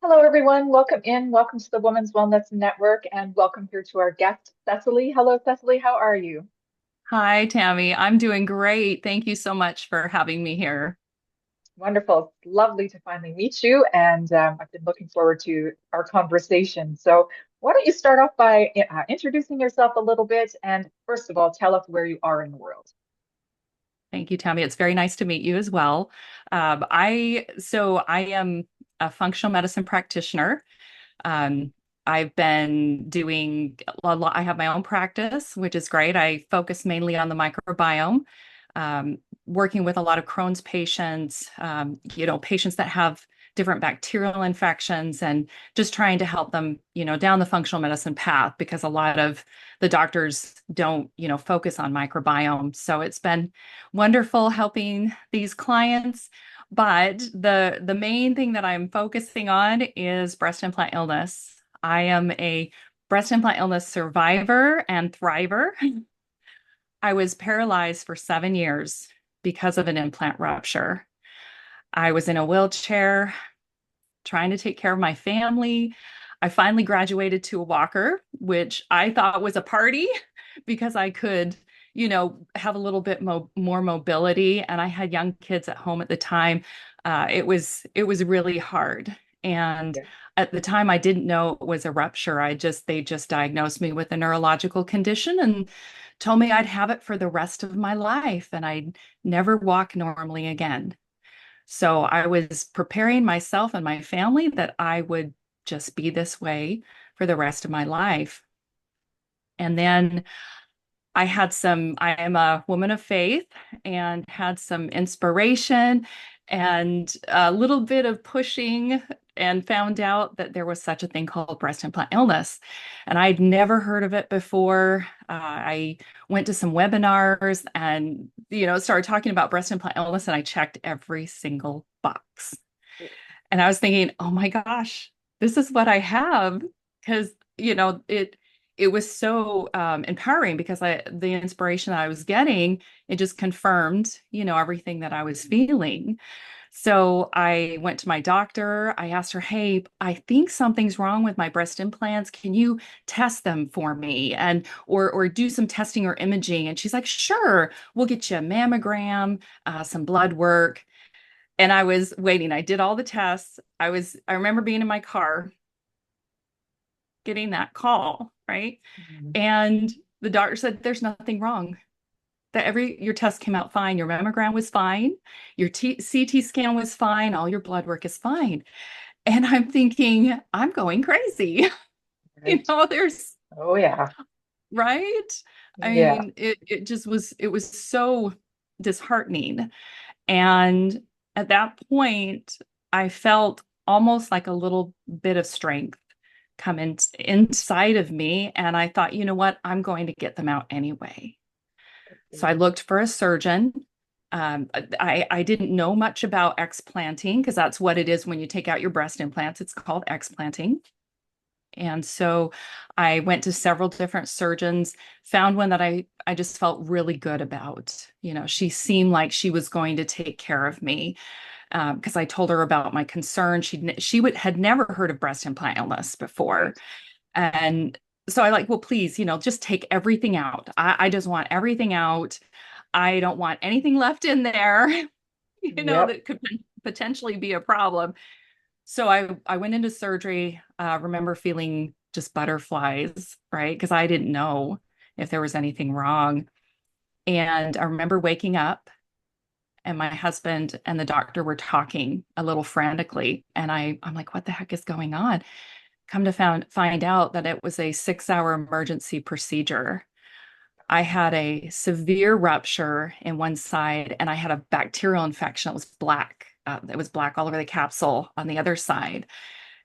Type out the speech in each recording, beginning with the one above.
Hello, everyone. Welcome in. Welcome to the Women's Wellness Network, and welcome here to our guest, Cecily. Hello, Cecily. How are you? Hi, Tammy. I'm doing great. Thank you so much for having me here. Wonderful. It's lovely to finally meet you, and I've been looking forward to our conversation. So, why don't you start off by introducing yourself a little bit, and first of all, tell us where you are in the world. Thank you, Tammy. It's very nice to meet you as well. I am a functional medicine practitioner. Um, I've been doing a lot. I have my own practice, which is great. I focus mainly on the microbiome, working with a lot of Crohn's patients, patients that have different bacterial infections and just trying to help them, down the functional medicine path because a lot of the doctors don't, focus on microbiome. So it's been wonderful helping these clients. But the main thing that I'm focusing on is breast implant illness. I am a breast implant illness survivor and thriver. I was paralyzed for 7 years because of an implant rupture. I was in a wheelchair trying to take care of my family. I finally graduated to a walker, which I thought was a party because I could, have a little bit more mobility. And I had young kids at home at the time. It was really hard. And Yeah. at the time, I didn't know it was a rupture. They just diagnosed me with a neurological condition and told me I'd have it for the rest of my life and I'd never walk normally again. So I was preparing myself and my family that I would just be this way for the rest of my life. And then I am a woman of faith and had some inspiration and a little bit of pushing and found out that there was such a thing called breast implant illness. And I'd never heard of it before. I went to some webinars and, started talking about breast implant illness, and I checked every single box. And I was thinking, oh my gosh, this is what I have. Because, it was so empowering because the inspiration that I was getting, it just confirmed, everything that I was feeling. So I went to my doctor. I asked her, "Hey, I think something's wrong with my breast implants. Can you test them for me and or do some testing or imaging?" And she's like, "Sure, we'll get you a mammogram, some blood work." And I was waiting. I did all the tests. I remember being in my car getting that call, right? Mhm. And the doctor said, "There's nothing wrong. Your test came out fine. Your mammogram was fine. Your CT scan was fine. All your blood work is fine." And I'm thinking, I'm going crazy. Right. There's Oh, yeah. right. I Yeah. mean, it was so disheartening. And at that point, I felt almost like a little bit of strength come inside of me. And I thought, you know what? I'm going to get them out anyway. So I looked for a surgeon. I didn't know much about explanting because that's what it is when you take out your breast implants. It's called explanting. And so I went to several different surgeons, found one that I just felt really good about. She seemed like she was going to take care of me because I told her about my concern. Had never heard of breast implant illness before, Right. and so I like, well, please, just take everything out. I just want everything out. I don't want anything left in there, Yep. that could potentially be a problem. So I went into surgery, remember feeling just butterflies, right? Because I didn't know if there was anything wrong. And I remember waking up and my husband and the doctor were talking a little frantically. And I'm like, what the heck is going on? Come to find out that it was a 6 hour emergency procedure. I had a severe rupture in one side, and I had a bacterial infection. It was black. It was black all over the capsule on the other side.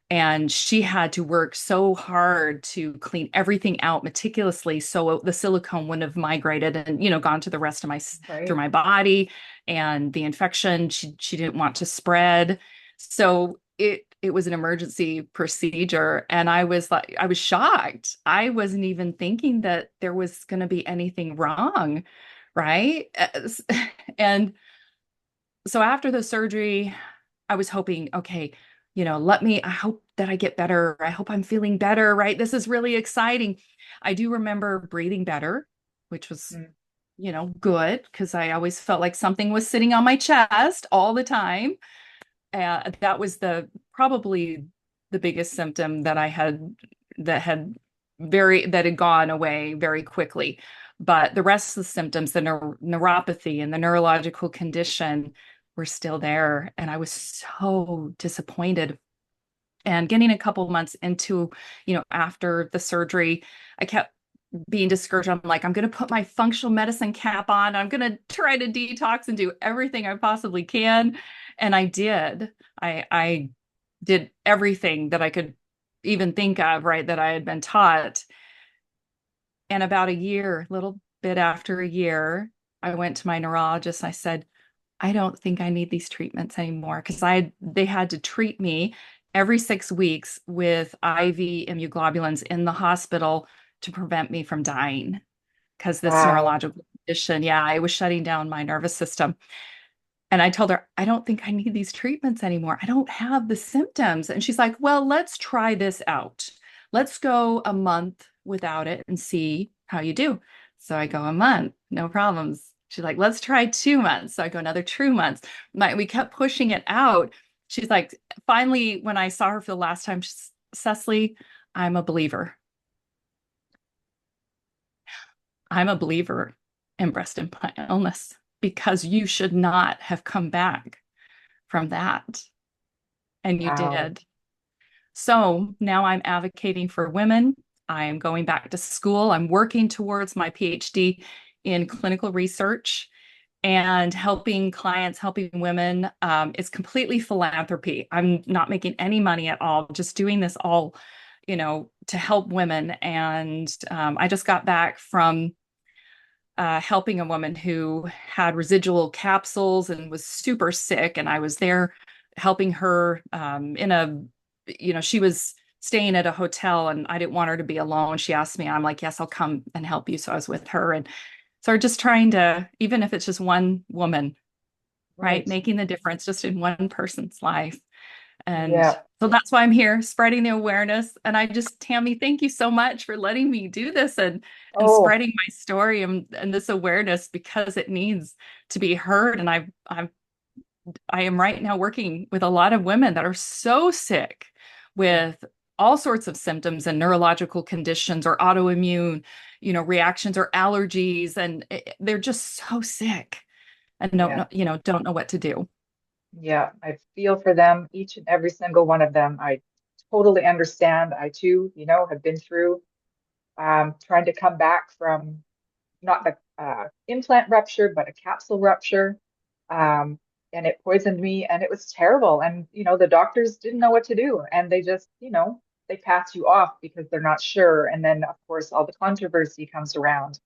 And she had to work so hard to clean everything out meticulously so the silicone wouldn't have migrated and gone to the rest of through Right. my body, and the infection she didn't want to spread. So it was an emergency procedure, and I was shocked. I wasn't even thinking that there was going to be anything wrong, right? And so after the surgery, I was hoping, okay, I hope that I get better. I hope I'm feeling better, right? This is really exciting. I do remember breathing better, which was, Mm. good because I always felt like something was sitting on my chest all the time. That was probably the biggest symptom that I had that had that had gone away very quickly. But the rest of the symptoms, the neuropathy and the neurological condition were still there. And I was so disappointed. And getting a couple months into, after the surgery, I kept being discouraged. I'm like, I'm going to put my functional medicine cap on. I'm going to try to detox and do everything I possibly can. And I did. I did everything that I could even think of, right, that I had been taught. And about a year, a little bit after a year, I went to my neurologist. I said, I don't think I need these treatments anymore because they had to treat me every 6 weeks with IV immunoglobulins in the hospital to prevent me from dying because this Wow. neurological condition, yeah, I was shutting down my nervous system. And I told her, I don't think I need these treatments anymore. I don't have the symptoms. And she's like, well, let's try this out. Let's go a month without it and see how you do. So I go a month, no problems. She's like, let's try 2 months. So I go another 2 months. We kept pushing it out. She's like, finally, when I saw her for the last time, she's, Cecily, I'm a believer. I'm a believer in breast implant illness because you should not have come back from that. And you Wow. did. So now I'm advocating for women. I am going back to school. I'm working towards my PhD in clinical research and helping clients, helping women. It's completely philanthropy. I'm not making any money at all, just doing this all, to help women. And I just got back from helping a woman who had residual capsules and was super sick. And I was there helping her she was staying at a hotel and I didn't want her to be alone. She asked me, I'm like, yes, I'll come and help you. So I was with her. And so we're just trying to, even if it's just one woman, right, Right. making the difference just in one person's life. And Yeah. so that's why I'm here spreading the awareness. And Tammy, thank you so much for letting me do this and Oh, spreading my story and this awareness because it needs to be heard. And I am right now working with a lot of women that are so sick yeah. with all sorts of symptoms and neurological conditions or autoimmune, reactions or allergies. And they're just so sick and Yeah. don't know what to do. Yeah. I feel for them, each and every single one of them. I totally understand. I too, have been through trying to come back from not the implant rupture, but a capsule rupture. Um, and it poisoned me and it was terrible. And, the doctors didn't know what to do. And they just, they pass you off because they're not sure. And then, of course, all the controversy comes around.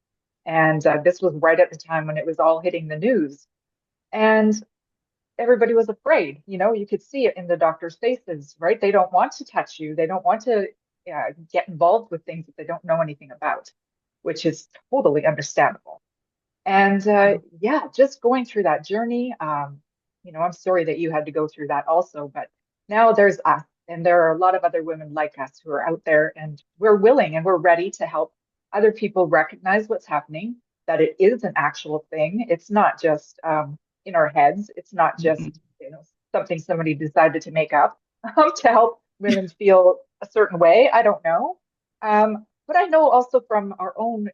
And this was right at the time when it was all hitting the news. And everybody was afraid. You could see it in the doctors' faces, right? They don't want to touch you. They don't want to get involved with things that they don't know anything about, which is totally understandable. And yeah, just going through that journey, I'm sorry that you had to go through that also, but now there's us, and there are a lot of other women like us who are out there, and we're willing and we're ready to help other people recognize what's happening, that it is an actual thing. It's not just in our heads. It's not just, something somebody decided to make up to help women feel a certain way. I don't know. But I know also from our own,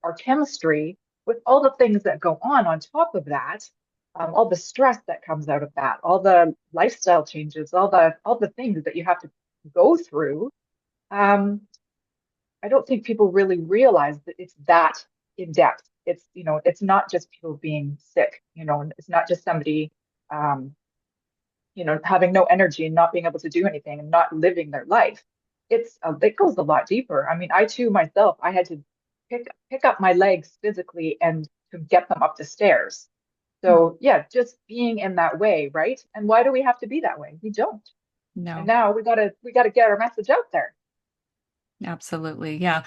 our chemistry with all the things that go on top of that, all the stress that comes out of that, all the lifestyle changes, all the things that you have to go through. Um, I don't think people really realize that it's that in depth. It's not just people being sick, it's not just somebody, um, having no energy and not being able to do anything and not living their life. It goes a lot deeper. I mean, I too myself, I had to pick up my legs physically and to get them up the stairs. So yeah, just being in that way, right? And why do we have to be that way? We don't. And No. now we gotta get our message out there. Absolutely. Yeah.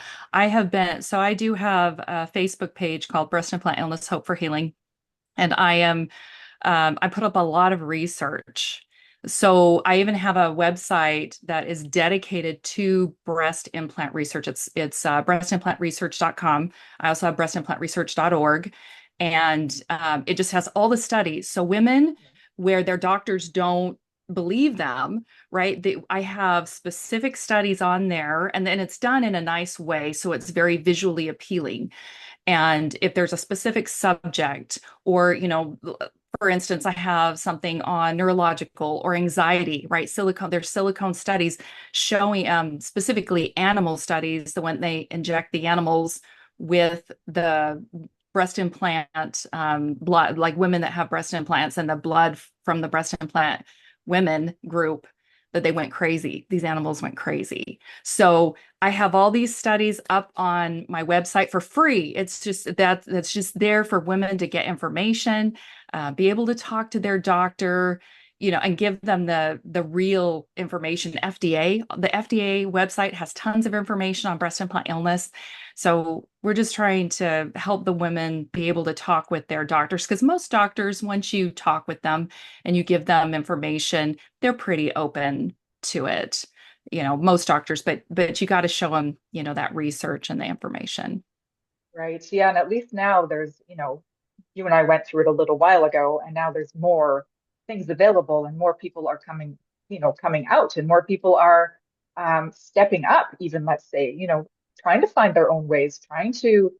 So I do have a Facebook page called Breast Implant Illness Hope for Healing. And I put up a lot of research So I even have a website that is dedicated to breast implant research. It's breastimplantresearch.com. I also have breastimplantresearch.org, and it just has all the studies. So women where their doctors don't believe them, right? I have specific studies on there, and then it's done in a nice way, so it's very visually appealing. And if there's a specific subject, or, for instance, I have something on neurological or anxiety, right? There's silicone studies showing specifically animal studies, the when they inject the animals with the breast implant blood, like women that have breast implants, and the blood from the breast implant women group, that they went crazy. These animals went crazy. So I have all these studies up on my website for free. It's just that's just there for women to get information, be able to talk to their doctor, and give them the real information. The FDA website has tons of information on breast implant illness. So we're just trying to help the women be able to talk with their doctors, because most doctors, once you talk with them and you give them information, they're pretty open to it. Most doctors, but you got to show them, that research and the information. Right. Yeah. And at least now there's, you and I went through it a little while ago, and now there's more things available and more people are coming, coming out, and more people are stepping up, even let's say, trying to find their own ways, trying to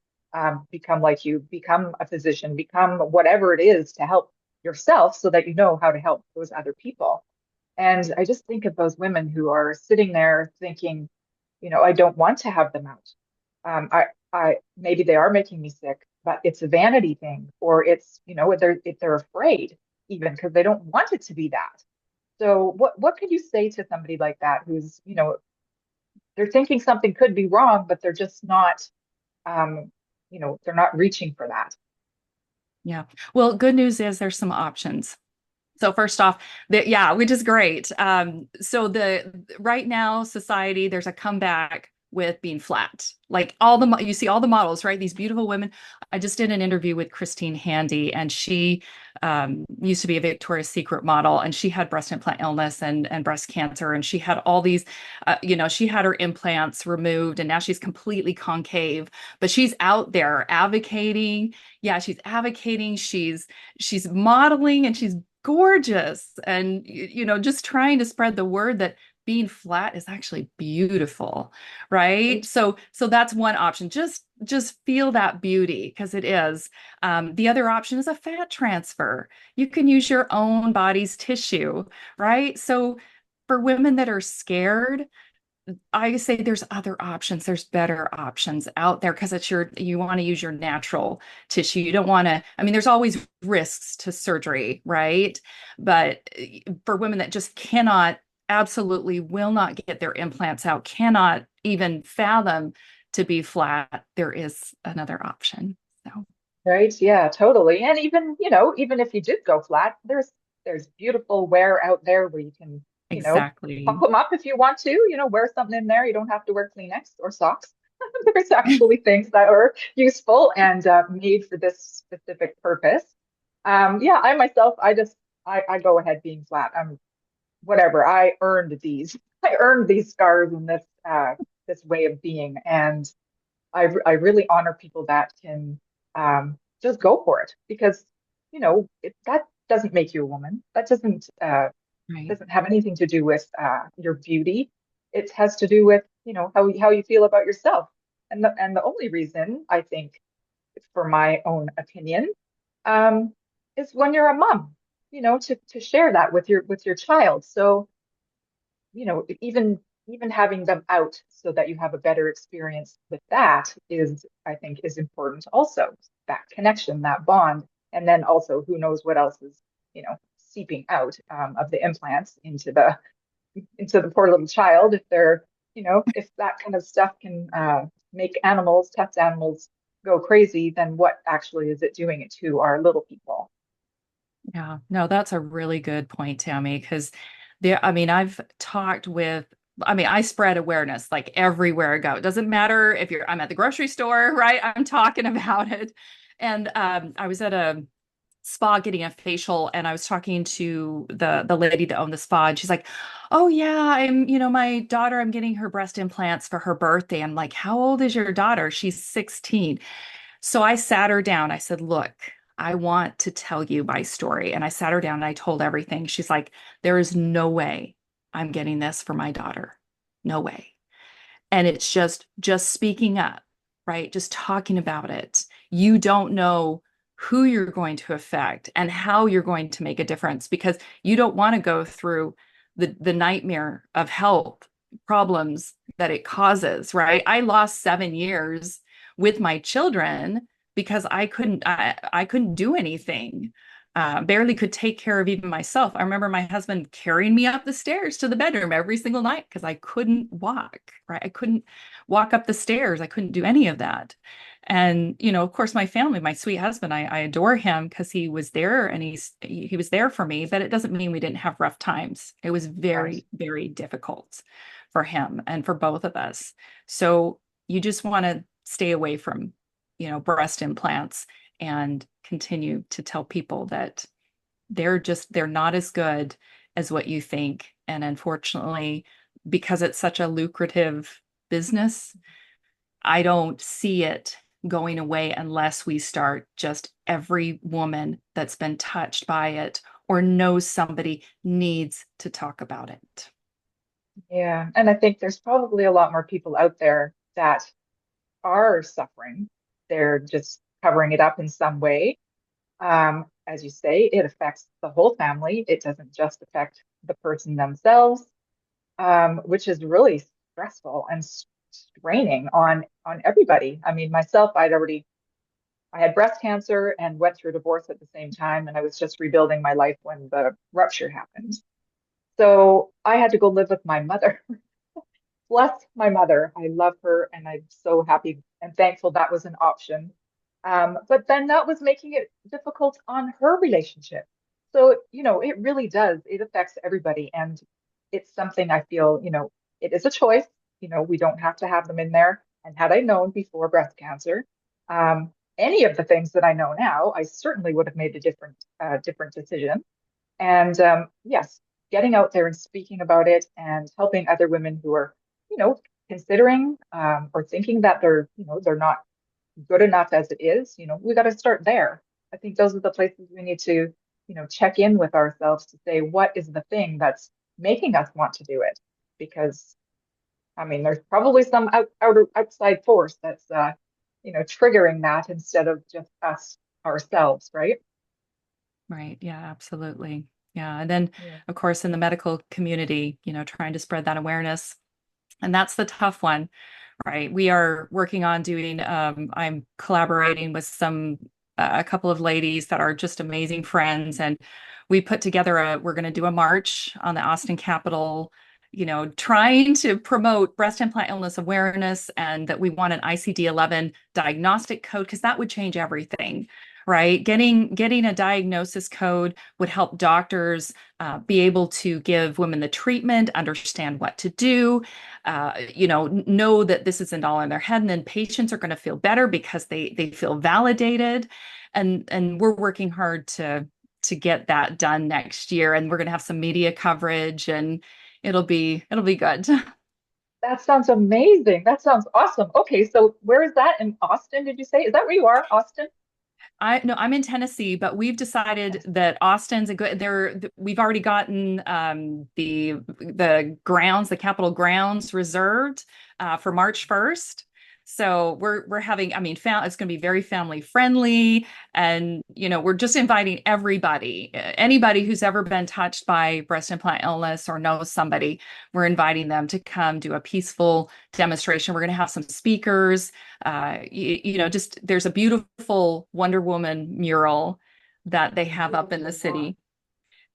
become like you, become a physician, become whatever it is to help yourself so that you know how to help those other people. And I just think of those women who are sitting there thinking, I don't want to have them out. Maybe they are making me sick, but it's a vanity thing, or it's, if they're afraid even because they don't want it to be that. So what could you say to somebody like that who's, they're thinking something could be wrong, but they're just not, um, they're not reaching for that. Yeah. Well, good news is there's some options. So first off, yeah, which is great. So the right now society, there's a comeback with being flat. Like you see all the models, right? These beautiful women. I just did an interview with Christine Handy, and she used to be a Victoria's Secret model, and she had breast implant illness and breast cancer, and she had all these, she had her implants removed, and now she's completely concave. But she's out there advocating. Yeah, she's advocating. She's modeling, and she's gorgeous, and just trying to spread the word that being flat is actually beautiful, right? Right. So that's one option. Just feel that beauty, because it is. The other option is a fat transfer. You can use your own body's tissue, right? So for women that are scared, I say there's other options. There's better options out there, because you want to use your natural tissue. You don't want to, I mean, there's always risks to surgery, right? But for women that just cannot, absolutely will not get their implants out, cannot even fathom to be flat, there is another option. So, Right. Yeah, totally. And even, even if you did go flat, there's beautiful wear out there where you can, pop exactly. them up if you want to, wear something in there. You don't have to wear Kleenex or socks. There's actually things that are useful and made for this specific purpose. Yeah, I myself, I go ahead being flat. I'm whatever. I earned these. I earned these scars and this way of being, and I really honor people that can just go for it because that doesn't make you a woman. That Right. doesn't have anything to do with your beauty. It has to do with how you feel about yourself. And the only reason I think, for my own opinion, um, is when you're a mom, to share that with your child. So even having them out so that you have a better experience with that is, I think, is important also. That connection, that bond, and then also who knows what else is, seeping out of the implants into the poor little child if they're, if that kind of stuff can make test animals go crazy, then what actually is it doing it to our little people? Yeah, no, that's a really good point, Tammy, because I mean, I spread awareness like everywhere I go. It doesn't matter if I'm at the grocery store, right? I'm talking about it. And I was at a spa getting a facial, and I was talking to the lady that owned the spa, and she's like, "Oh yeah, my daughter, I'm getting her breast implants for her birthday." I'm like, "How old is your daughter?" She's 16. So I sat her down. I said, "Look, I want to tell you my story." And I sat her down and I told everything. She's like, "There is no way I'm getting this for my daughter. No way." And it's just speaking up, right? Just talking about it. You don't know who you're going to affect and how you're going to make a difference, because you don't want to go through the nightmare of health problems that it causes, right? I lost 7 years with my children because I couldn't do anything. Barely could take care of even myself. I remember my husband carrying me up the stairs to the bedroom every single night because I couldn't walk, right? I couldn't walk up the stairs. I couldn't do any of that. And, of course, my family, my sweet husband, I adore him because he was there and he was there for me, but it doesn't mean we didn't have rough times. It was Right. very, very difficult for him and for both of us. So you just want to stay away from, breast implants, and continue to tell people that they're not as good as what you think. And unfortunately, because it's such a lucrative business, I don't see it going away unless we start, just every woman that's been touched by it or knows somebody needs to talk about it. Yeah. And I think there's probably a lot more people out there that are suffering. They're just covering it up in some way. As you say, it affects the whole family. It doesn't just affect the person themselves, which is really stressful and straining on everybody. I mean, myself, I had breast cancer and went through divorce at the same time, and I was just rebuilding my life when the rupture happened. So I had to go live with my mother. Bless my mother. I love her, and I'm so happy and thankful that was an option. But then that was making it difficult on her relationship. So, it really does. It affects everybody. And it's something I feel, it is a choice. We don't have to have them in there. And had I known before breast cancer, any of the things that I know now, I certainly would have made a different decision. And yes, getting out there and speaking about it and helping other women who are, you know, considering or thinking that they're not good enough as it is, we got to start there. I think those are the places we need to, check in with ourselves to say, what is the thing that's making us want to do it? Because, I mean, there's probably some outside force that's, triggering that instead of just us ourselves, right? Right. Yeah, absolutely. Yeah. And then, Yeah. of course, in the medical community, trying to spread that awareness. And that's the tough one, right? We are working on doing, I'm collaborating with a couple of ladies that are just amazing friends. And we put together we're going to do a march on the Austin Capitol, trying to promote breast implant illness awareness, and that we want an ICD-11 diagnostic code because that would change everything. Right. Getting a diagnosis code would help doctors be able to give women the treatment, understand what to do, know that this isn't all in their head, and then patients are going to feel better because they feel validated, and we're working hard to get that done next year, and we're going to have some media coverage, and it'll be good. That sounds amazing. That sounds awesome. Okay, so where is that in Austin, did you say? Is that where you are, Austin? I no, I'm in Tennessee, but we've decided that Austin's a good. We've already gotten the grounds, the Capitol grounds reserved for March 1st. So we're having. I mean, it's going to be very family friendly, and we're just inviting everybody, anybody who's ever been touched by breast implant illness or knows somebody. We're inviting them to come do a peaceful demonstration. We're going to have some speakers. Just there's a beautiful Wonder Woman mural that they have up in the city.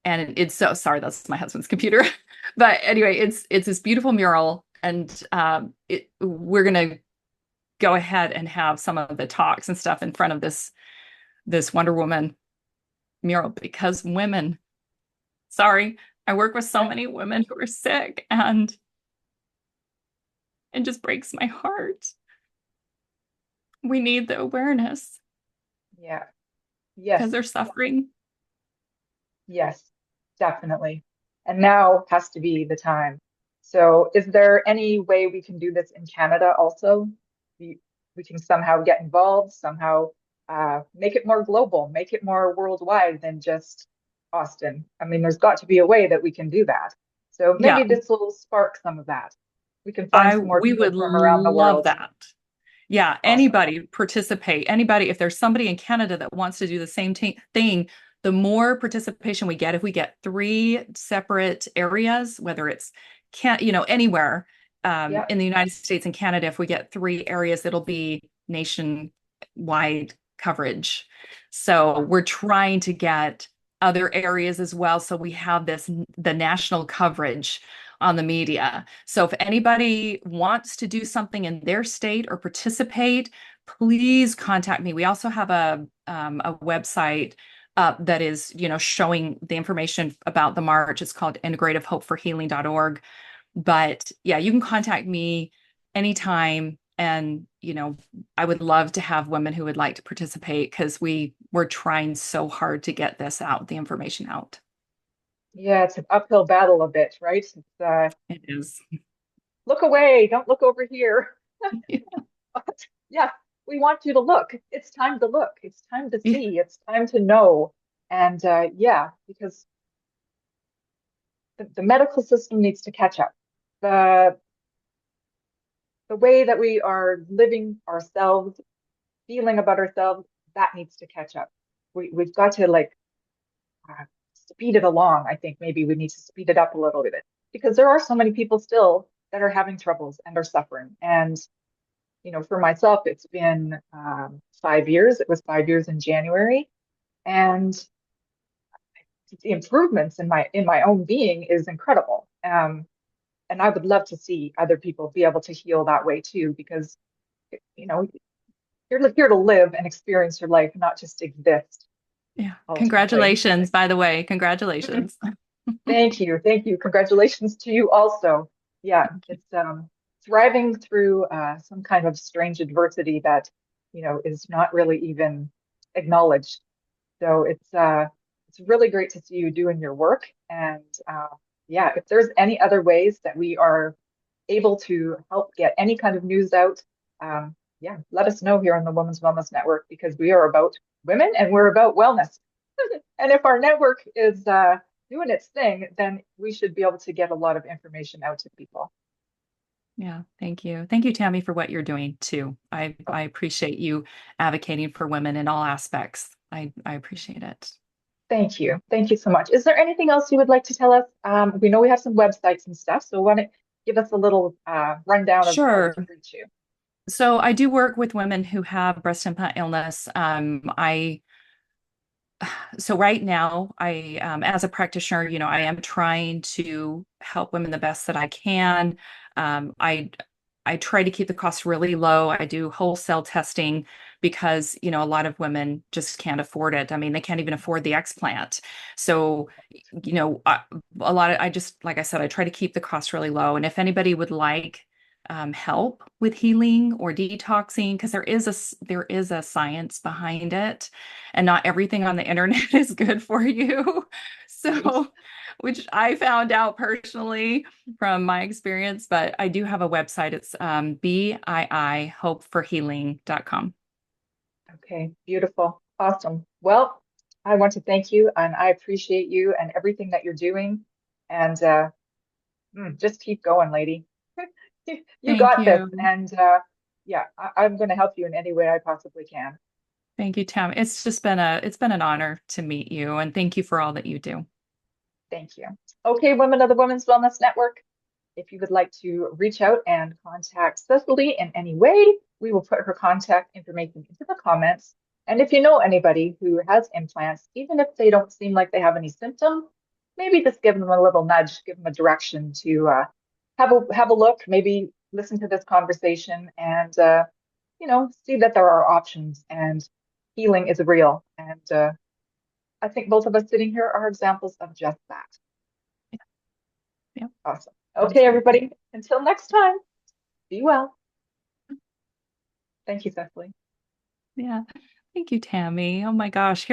And it's so sorry, that's my husband's computer. But anyway, it's this beautiful mural. And we're gonna go ahead and have some of the talks and stuff in front of this Wonder Woman mural, because women, sorry, I work with so Yeah, many women who are sick, and it just breaks my heart. We need the awareness. yeah, because Yes. they're suffering. Yes, definitely. And now has to be the time. So, is there any way we can do this in Canada also? We, we can somehow get involved, somehow make it more global, make it more worldwide than just Austin. I mean, there's got to be a way that we can do that. So Yeah, maybe this will spark some of that. We can find I some more we people would from around the love world. that. Yeah, Awesome. anybody participate. Anybody, if there's somebody in Canada that wants to do the same thing, the more participation we get, if we get three separate areas, whether it's anywhere Yep. in the United States and Canada, if we get three areas, it'll be nationwide coverage. So we're trying to get other areas as well. So we have the national coverage on the media. So if anybody wants to do something in their state or participate, please contact me. We also have a website that is, showing the information about the march. It's called integrativehopeforhealing.org. But yeah, you can contact me anytime. And, I would love to have women who would like to participate because we're trying so hard to get this out, the information out. Yeah, it's an uphill battle a bit, right? It's It is. look away, don't look over here. But yeah, we want you to look. It's time to look. It's time to Yeah. see. It's time to know. And yeah, because the medical system needs to catch up. The the way that we are living ourselves, feeling about ourselves, that needs to catch up. We've got to like speed it along. I think maybe we need to speed it up a little bit because there are so many people still that are having troubles and are suffering. And for myself, it's been 5 years. It was 5 years in January, and the improvements in my own being is incredible. And I would love to see other people be able to heal that way too, because you know you're here to live and experience your life, not just exist Yeah. ultimately. Congratulations, by the way. Congratulations. Thank you, thank you. Congratulations to you also. Yeah, it's thriving through some kind of strange adversity that is not really even acknowledged. So it's really great to see you doing your work. And yeah, if there's any other ways that we are able to help get any kind of news out, yeah, let us know here on the Women's Wellness Network because we are about women and we're about wellness. And if our network is doing its thing, then we should be able to get a lot of information out to people. Yeah, thank you. Thank you, Tammy, for what you're doing too. I appreciate you advocating for women in all aspects. I appreciate it. Thank you. Thank you so much. Is there anything else you would like to tell us? We know we have some websites and stuff, so why don't you give us a little rundown of how we Sure. can reach you? So I do work with women who have breast implant illness. I so right now as a practitioner, I am trying to help women the best that I can. I try to keep the costs really low. I do wholesale testing because a lot of women just can't afford it. I mean, they can't even afford the explant. So a lot of I just like I said, I try to keep the cost really low. And if anybody would like help with healing or detoxing, because there is a science behind it, and not everything on the internet is good for you. Right. So, which I found out personally from my experience, but I do have a website. It's BIIHopeForHealing.com. Okay, beautiful. Awesome. Well, I want to thank you and I appreciate you and everything that you're doing. And just keep going, lady. You Thank got this. you. And yeah, I'm going to help you in any way I possibly can. Thank you, Tam. It's been an honor to meet you, and thank you for all that you do. Thank you. Okay, women of the Women's Wellness Network, if you would like to reach out and contact Cecily in any way, we will put her contact information into the comments. And if you know anybody who has implants, even if they don't seem like they have any symptom, maybe just give them a little nudge, give them a direction to have a look, maybe listen to this conversation and see that there are options and healing is real. And I think both of us sitting here are examples of just that. Yeah, Awesome. Okay, absolutely. everybody. Until next time, be well. Thank you, Cecily. Yeah. Thank you, Tammy. Oh my gosh. Here